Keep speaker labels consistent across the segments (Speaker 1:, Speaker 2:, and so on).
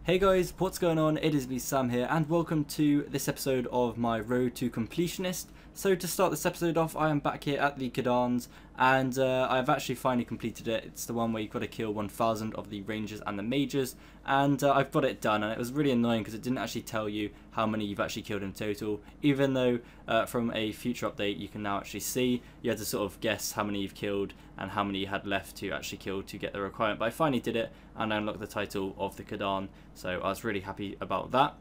Speaker 1: Hey guys, what's going on? It is me, Sam here, and welcome to this episode of my Road to Completionist. So to start this episode off, I am back here at the Kadans, and I've actually finally completed it. It's the one where you've got to kill 1,000 of the rangers and the mages, and I've got it done, and it was really annoying because it didn't actually tell you how many you've actually killed in total, even though from a future update you can now actually see. You had to sort of guess how many you've killed and how many you had left to actually kill to get the requirement, but I finally did it and I unlocked the title of the Kadan, so I was really happy about that.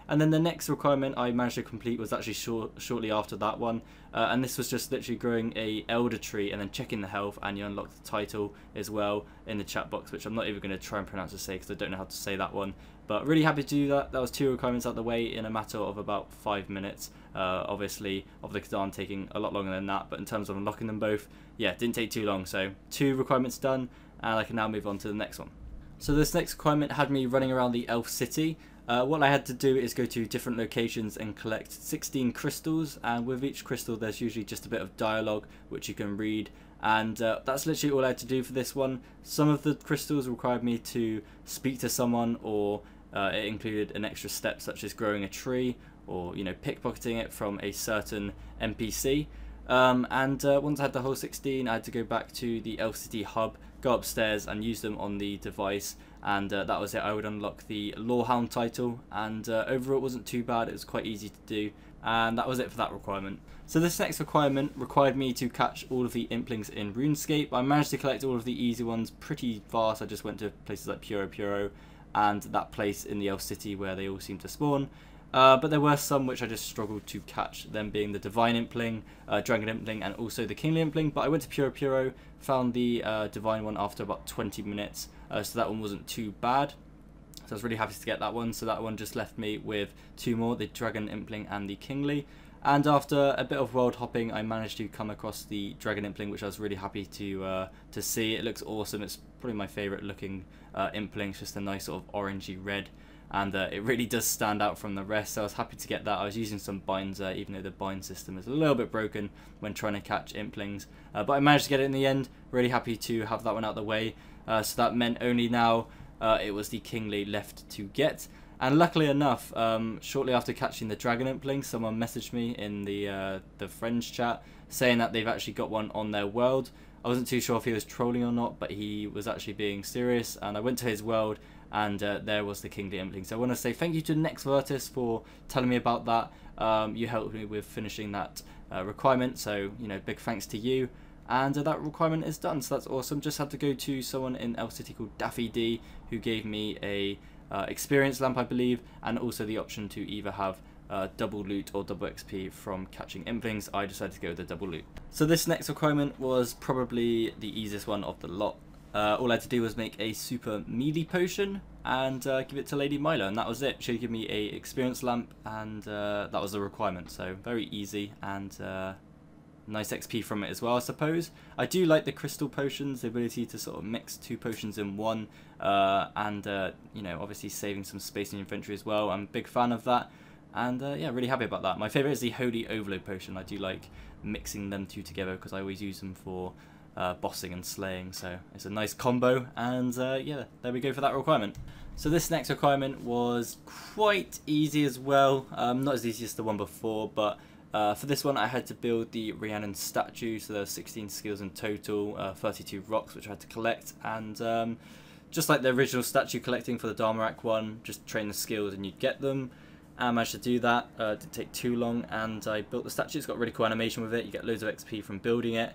Speaker 1: And then the next requirement I managed to complete was actually shortly after that one, and this was just literally growing a elder tree and then checking the health, and you unlock the title as well in the chat box, which I'm not even going to try and pronounce to say because I don't know how to say that one. But really happy to do that. That was 2 requirements out of the way in a matter of about 5 minutes. Obviously, of the Kadan taking a lot longer than that, but in terms of unlocking them both, yeah, it didn't take too long. So 2 requirements done, and I can now move on to the next one. So this next requirement had me running around the Elf City. What I had to do is go to different locations and collect 16 crystals, and with each crystal there's usually just a bit of dialogue which you can read, and that's literally all I had to do for this one. Some of the crystals required me to speak to someone, or it included an extra step such as growing a tree, or pickpocketing it from a certain NPC. Once I had the whole 16, I had to go back to the Elf City hub, go upstairs and use them on the device, and that was it. I would unlock the Lorehound title, and overall it wasn't too bad. It was quite easy to do, and that was it for that requirement. So this next requirement required me to catch all of the implings in RuneScape. I managed to collect all of the easy ones pretty fast. I just went to places like Puro and that place in the Elf City where they all seem to spawn. But there were some which I just struggled to catch, them being the Divine Impling, Dragon Impling, and also the Kingly Impling. But I went to Puro, found the Divine one after about 20 minutes, so that one wasn't too bad. So I was really happy to get that one. So that one just left me with 2 more, the Dragon Impling and the Kingly. And after a bit of world hopping, I managed to come across the Dragon Impling, which I was really happy to see. It looks awesome. It's probably my favourite looking Impling. It's just a nice sort of orangey red. And it really does stand out from the rest, so I was happy to get that. I was using some binds, even though the bind system is a little bit broken when trying to catch implings. But I managed to get it in the end. Really happy to have that one out of the way. So that meant only now it was the Kingly left to get. And luckily enough, shortly after catching the Dragon Impling, someone messaged me in the friends chat saying that they've actually got one on their world. I wasn't too sure if he was trolling or not, but he was actually being serious, and I went to his world, and there was the Kingly Impling. So I want to say thank you to Next Vertus for telling me about that. You helped me with finishing that requirement, so big thanks to you. And that requirement is done, so that's awesome. Just had to go to someone in Elf City called Daffy D, who gave me a experience lamp, I believe, and also the option to either have double loot or double XP from catching implings. I decided to go with the double loot. So this next requirement was probably the easiest one of the lot. All I had to do was make a super melee potion and give it to Lady Milo, and that was it. She'd give me a experience lamp, and that was the requirement. So very easy, and nice XP from it as well, I suppose. I do like the crystal potions, the ability to sort of mix 2 potions in one, and obviously saving some space in your inventory as well. I'm a big fan of that, and yeah, really happy about that. My favourite is the Holy Overload potion. I do like mixing them 2 together because I always use them for bossing and slaying, so it's a nice combo, and yeah, there we go for that requirement. So this next requirement was quite easy as well, not as easy as the one before, but for this one I had to build the Rhiannon statue. So there were 16 skills in total, 32 rocks which I had to collect, and just like the original statue collecting for the Dharmarak one, just train the skills and you'd get them. I managed to do that. It didn't take too long, and I built the statue. It's got a really cool animation with it. You get loads of XP from building it.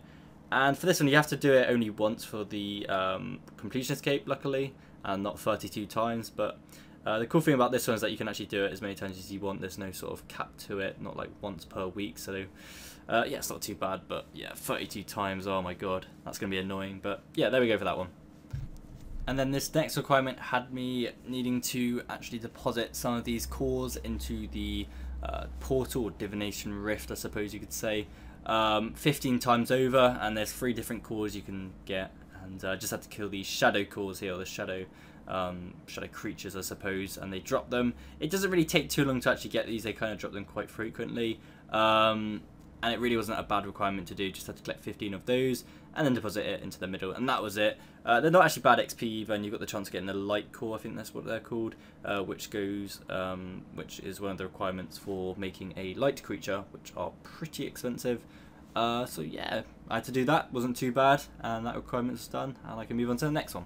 Speaker 1: And for this one you have to do it only once for the Completionist Cape, luckily, and not 32 times. But the cool thing about this one is that you can actually do it as many times as you want. There's no sort of cap to it, not like once per week. So yeah, it's not too bad, but yeah, 32 times, oh my god, that's going to be annoying. But yeah, there we go for that one. And then this next requirement had me needing to actually deposit some of these cores into the portal, or divination rift, I suppose you could say, 15 times over, and there's 3 different cores you can get, and I just had to kill these shadow cores here, or the shadow creatures, I suppose, and they drop them. It doesn't really take too long to actually get these. They kind of drop them quite frequently. and it really wasn't a bad requirement to do. Just had to collect 15 of those and then deposit it into the middle, and that was it. They're not actually bad XP either, and you've got the chance of getting the light core, I think that's what they're called, which is one of the requirements for making a light creature, which are pretty expensive. So yeah, I had to do that, wasn't too bad, and that requirement was done, and I can move on to the next one.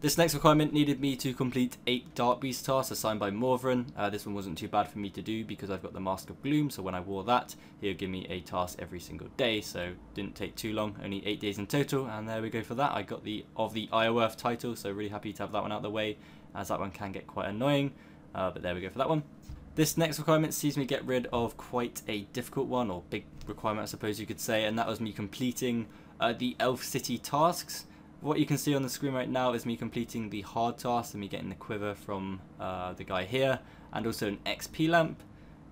Speaker 1: This next requirement needed me to complete 8 Dark Beast tasks assigned by Morvran. This one wasn't too bad for me to do because I've got the Mask of Gloom, so when I wore that, he would give me a task every single day, so didn't take too long, only 8 days in total, and there we go for that. I got the IOF title, so really happy to have that one out of the way, as that one can get quite annoying, but there we go for that one. This next requirement sees me get rid of quite a difficult one, or big requirement I suppose you could say, and that was me completing the Elf City tasks. What you can see on the screen right now is me completing the hard task and me getting the quiver from the guy here, and also an XP lamp.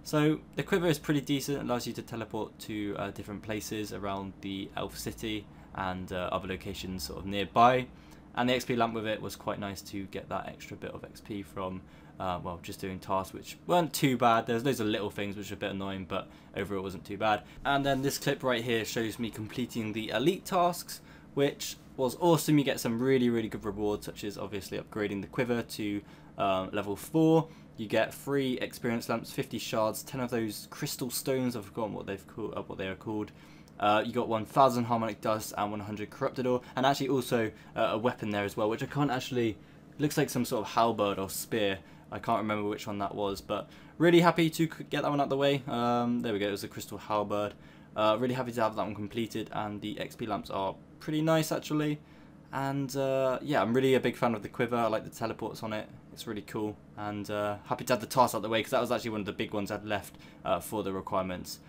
Speaker 1: So the quiver is pretty decent, it allows you to teleport to different places around the Elf City and other locations sort of nearby. And the XP lamp with it was quite nice to get that extra bit of XP from, well, just doing tasks which weren't too bad. There's loads of little things which are a bit annoying, but overall it wasn't too bad. And then this clip right here shows me completing the elite tasks, which was awesome. You get some really good rewards, such as obviously upgrading the quiver to level 4. You get 3 experience lamps, 50 shards, 10 of those crystal stones. I've forgotten what they are called. You got 1000 harmonic dust and 100 corrupted ore, and actually also a weapon there as well, which I can't actually, looks like some sort of halberd or spear. I can't remember which one that was, but really happy to get that one out of the way. There we go, it was a crystal halberd. Really happy to have that one completed, and the XP lamps are pretty nice actually. And yeah, I'm really a big fan of the quiver. I like the teleports on it, it's really cool, and happy to have the task out of the way because that was actually one of the big ones I'd left for the requirements.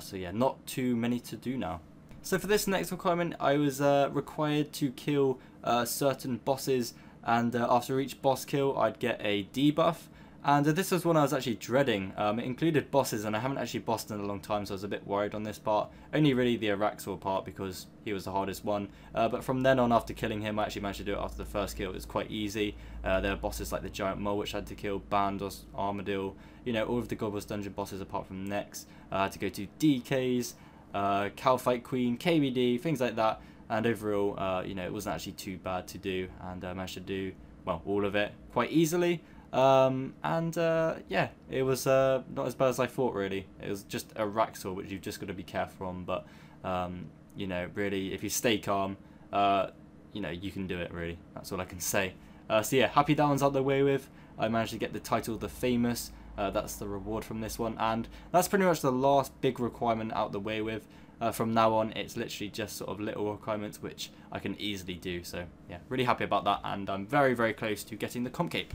Speaker 1: So yeah, not too many to do now. So for this next requirement, I was required to kill certain bosses, and after each boss kill I'd get a debuff. And this was one I was actually dreading. It included bosses, and I haven't actually bossed in a long time, so I was a bit worried on this part. Only really the Araxor part, because he was the hardest one. But from then on, after killing him, I actually managed to do it after the first kill. It was quite easy. There were bosses like the Giant Mole, which I had to kill, Bandos, Armadillo, you know, all of the Gobbler's Dungeon bosses apart from Nex. I had to go to DK's, Calfight Queen, KBD, things like that. And overall, you know, it wasn't actually too bad to do, and I managed to do, well, all of it quite easily. Yeah, it was not as bad as I thought really. It was just a Raxor, which you've just got to be careful on, but you know, really, if you stay calm, you know, you can do it really. That's all I can say. So yeah, happy that one's out the way with. I managed to get the title The Famous. That's the reward from this one, and that's pretty much the last big requirement out the way with. From now on, it's literally just sort of little requirements which I can easily do. So yeah, really happy about that, and I'm very close to getting the Comp Cape.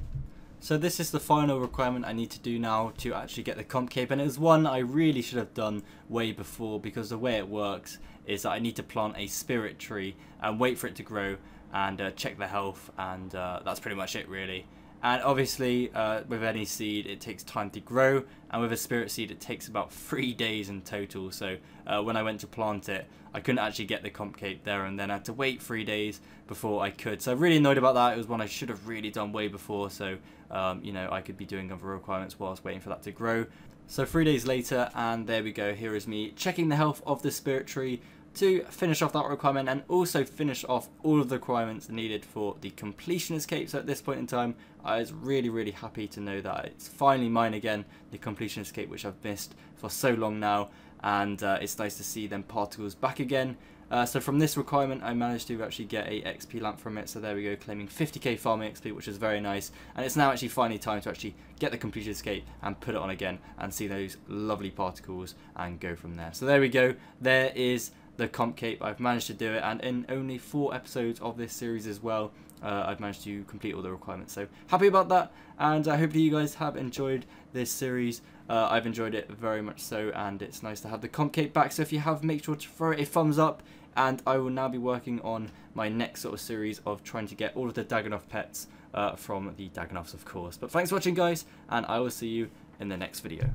Speaker 1: So this is the final requirement I need to do now to actually get the Comp Cape, and it was one I really should have done way before, because the way it works is that I need to plant a spirit tree and wait for it to grow and check the health, and that's pretty much it really. And obviously with any seed it takes time to grow, and with a spirit seed it takes about 3 days in total. So when I went to plant it, I couldn't actually get the Comp Cape there and then. I had to wait 3 days before I could. So I'm really annoyed about that. It was one I should have really done way before, so you know, I could be doing other requirements whilst waiting for that to grow. So 3 days later, and there we go, here is me checking the health of the spirit tree to finish off that requirement, and also finish off all of the requirements needed for the Completionist Cape. So at this point in time, I was really happy to know that it's finally mine again, the Completionist Cape, which I've missed for so long now, and it's nice to see them particles back again. So from this requirement, I managed to actually get a XP lamp from it. So there we go, claiming 50k farming XP, which is very nice. And it's now actually finally time to actually get the Completionist Cape and put it on again and see those lovely particles and go from there. So there we go. There is the Comp Cape. I've managed to do it, and in only 4 episodes of this series as well, I've managed to complete all the requirements. So happy about that, and hopefully you guys have enjoyed this series. I've enjoyed it very much so, and it's nice to have the Comp Cape back. So if you have, make sure to throw it a thumbs up, and I will now be working on my next sort of series of trying to get all of the Dagannoth pets from the Dagannoths, of course. But thanks for watching, guys, and I will see you in the next video.